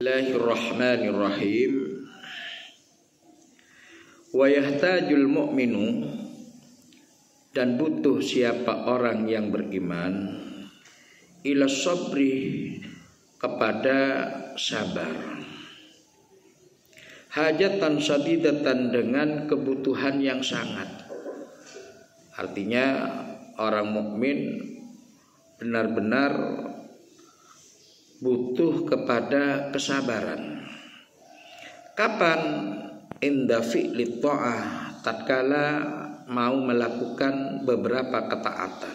Bismillahirrahmanirrahim. Wa yahtajul mu'minu, dan butuh siapa orang yang beriman, ila sabri, kepada sabar, hajatan sadidatan, dengan kebutuhan yang sangat. Artinya orang mukmin benar-benar butuh kepada kesabaran. Kapan? Inda fi'li ta'ah, tatkala mau melakukan beberapa ketaatan.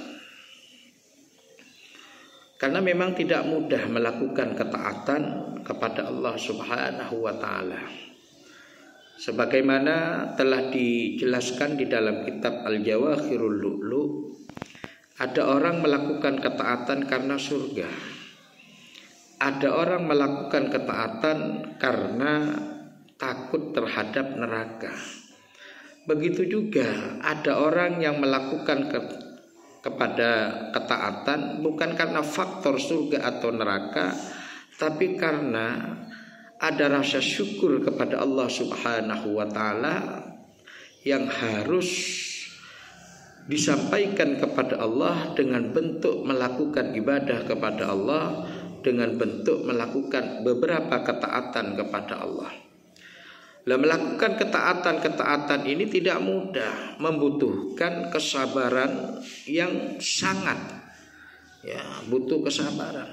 Karena memang tidak mudah melakukan ketaatan kepada Allah Subhanahu wa ta'ala. Sebagaimana telah dijelaskan di dalam kitab Al-Jawahirul Lu'lu', ada orang melakukan ketaatan karena surga. Ada orang melakukan ketaatan karena takut terhadap neraka. Begitu juga ada orang yang melakukan kepada ketaatan bukan karena faktor surga atau neraka, tapi karena ada rasa syukur kepada Allah Subhanahu wa ta'ala yang harus disampaikan kepada Allah dengan bentuk melakukan ibadah kepada Allah, dengan bentuk melakukan beberapa ketaatan kepada Allah. Melakukan ketaatan ini tidak mudah, membutuhkan kesabaran yang sangat. Ya, butuh kesabaran.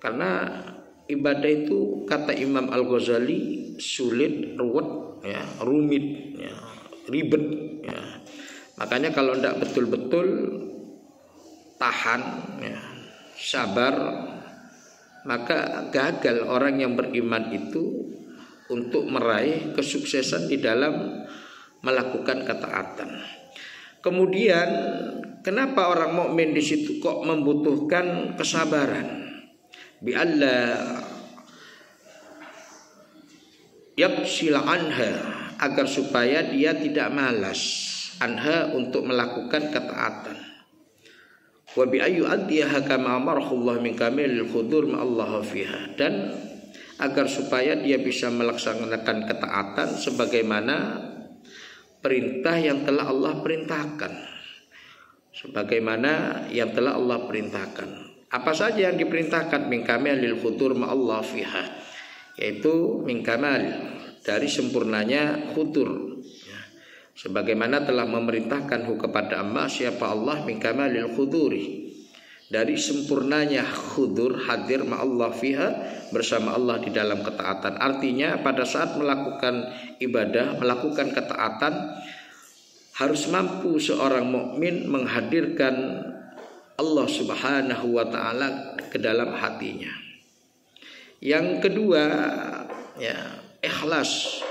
Karena ibadah itu, kata Imam Al-Ghazali, sulit, ruwet, ya, rumit, ya, ribet. Ya. Makanya kalau tidak betul-betul tahan, ya, sabar, maka gagal orang yang beriman itu untuk meraih kesuksesan di dalam melakukan ketaatan. Kemudian kenapa orang mukmin di situ kok membutuhkan kesabaran? Bi alla yabshila anha, agar supaya dia tidak malas anha, untuk melakukan ketaatan. Wa bi ayu addiha kama amarahullah min kamilil khudur ma Allah fiha, dan agar supaya dia bisa melaksanakan ketaatan sebagaimana perintah yang telah Allah perintahkan. Sebagaimana yang telah Allah perintahkan. Apa saja yang diperintahkan? Min kamilil khudur ma Allah fiha, yaitu min kamal, dari sempurnanya khudur. Sebagaimana telah memerintahkan kepada amma, siapa Allah, min kamalil khuduri, dari sempurnanya khudur, hadir ma'allah fiha, bersama Allah di dalam ketaatan. Artinya pada saat melakukan ibadah, melakukan ketaatan, harus mampu seorang mukmin menghadirkan Allah Subhanahu wa ta'ala ke dalam hatinya. Yang kedua, ya, ikhlas.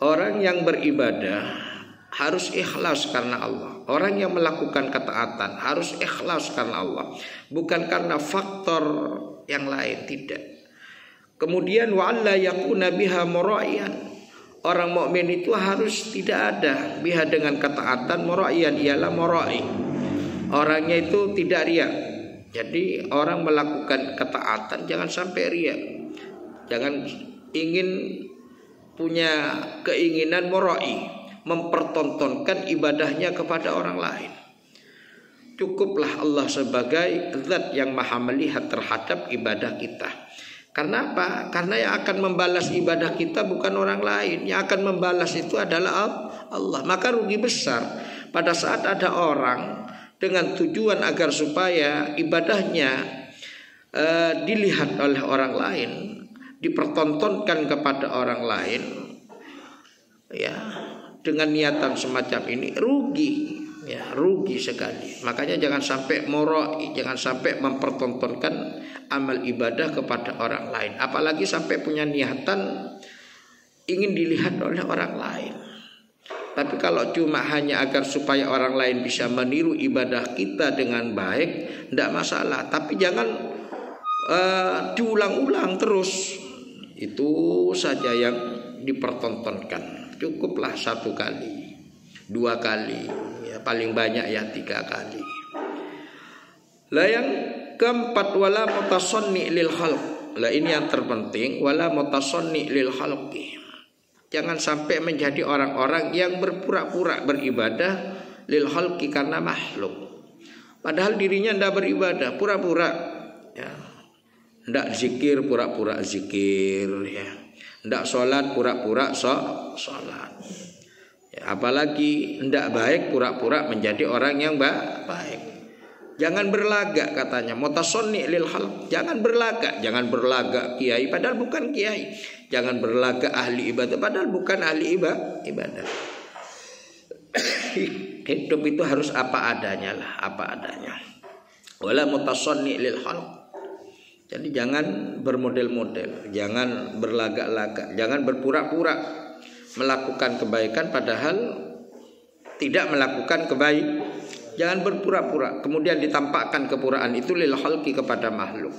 Orang yang beribadah harus ikhlas karena Allah. Orang yang melakukan ketaatan harus ikhlas karena Allah, bukan karena faktor yang lain, tidak. Kemudian wa alla yakuna biha mura'iyan. Orang mukmin itu harus tidak ada biha, dengan ketaatan, mura'iyan, ialah mura'i. Orangnya itu tidak riya. Jadi orang melakukan ketaatan jangan sampai riya. Jangan ingin punya keinginan mura'i, mempertontonkan ibadahnya kepada orang lain. Cukuplah Allah sebagai zat yang maha melihat terhadap ibadah kita. Karena apa? Karena yang akan membalas ibadah kita bukan orang lain. Yang akan membalas itu adalah Allah. Maka rugi besar pada saat ada orang dengan tujuan agar supaya ibadahnya dilihat oleh orang lain, dipertontonkan kepada orang lain, ya, dengan niatan semacam ini rugi, ya, rugi sekali. Makanya jangan sampai moroi, jangan sampai mempertontonkan amal ibadah kepada orang lain, apalagi sampai punya niatan ingin dilihat oleh orang lain. Tapi kalau cuma hanya agar supaya orang lain bisa meniru ibadah kita dengan baik, tidak masalah. Tapi jangan diulang-ulang terus. Itu saja yang dipertontonkan. Cukuplah 1 kali, 2 kali, ya, paling banyak ya 3 kali. Lah yang keempat, wala mutasonni lil khalq, Lah ini yang terpenting, wala mutasonni lil khalqi. Jangan sampai menjadi orang-orang yang berpura-pura beribadah lil khalqi karena makhluk. Padahal dirinya tidak beribadah, pura-pura. Ya. Tidak zikir, pura-pura zikir. Ya. Tidak sholat, pura-pura sholat. Ya, apalagi tidak baik, pura-pura menjadi orang yang baik. Jangan berlagak katanya, mutasonni lil khalq. Jangan berlagak kiai padahal bukan kiai. Jangan berlagak ahli ibadah padahal bukan ahli ibadah. Hidup itu harus apa adanya lah, apa adanya. Wala mutasonni lil khalq. Jadi jangan bermodel-model, jangan berlagak-lagak, jangan berpura-pura melakukan kebaikan padahal tidak melakukan kebaikan. Jangan berpura-pura kemudian ditampakkan kepuraan itu lil khalqi kepada makhluk.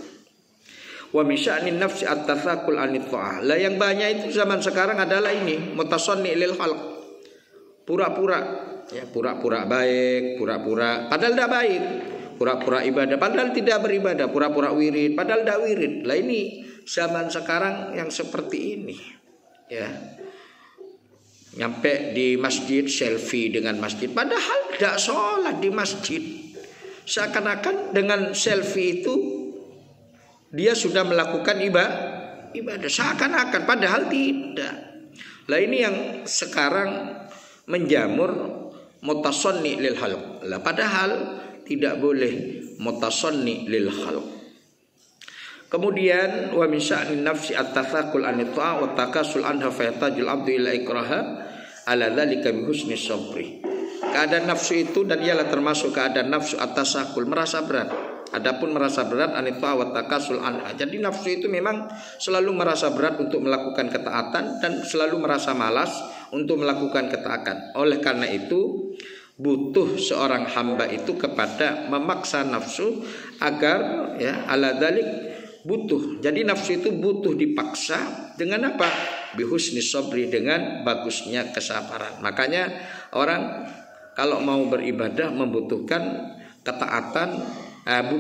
Wa misya'nin nafsi at-tathaqul anit ta'ah. Lah yang banyak itu zaman sekarang adalah ini, mutasonni lil khalq. Pura-pura, ya pura-pura baik, pura-pura padahal tidak baik. Pura-pura ibadah padahal tidak beribadah, pura-pura wirid padahal tidak wirid. Lah ini zaman sekarang yang seperti ini. Ya. Nyampe di masjid selfie dengan masjid padahal tidak sholat di masjid. Seakan-akan dengan selfie itu dia sudah melakukan ibadah. Seakan-akan padahal tidak. Lah ini yang sekarang menjamur mutasonni lil khalq. Lah padahal tidak boleh mutasonni lil khalq. Kemudian wa min sya'nin nafsi at-tathaqul an ta'a wa takasul anha fayatajul abdu ila ikraha ala dzalika bi husni sabri. Keadaan nafsu itu dan ialah termasuk keadaan nafsu at-tasakul, merasa berat. Adapun merasa berat an ta'a wa takasul anha. Jadi nafsu itu memang selalu merasa berat untuk melakukan ketaatan dan selalu merasa malas untuk melakukan ketaatan. Oleh karena itu butuh seorang hamba itu kepada memaksa nafsu agar ya ala dzalik butuh. Jadi nafsu itu butuh dipaksa dengan apa? Bihusni sabri, dengan bagusnya kesabaran. Makanya orang kalau mau beribadah membutuhkan ketaatan,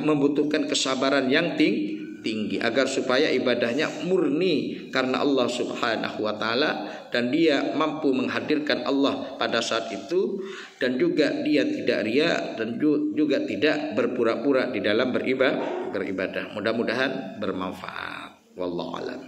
membutuhkan kesabaran yang tinggi agar supaya ibadahnya murni karena Allah Subhanahu wa taala dan dia mampu menghadirkan Allah pada saat itu dan juga dia tidak riya dan juga tidak berpura-pura di dalam beribadah. Mudah-mudahan bermanfaat. Wallahu a'lam.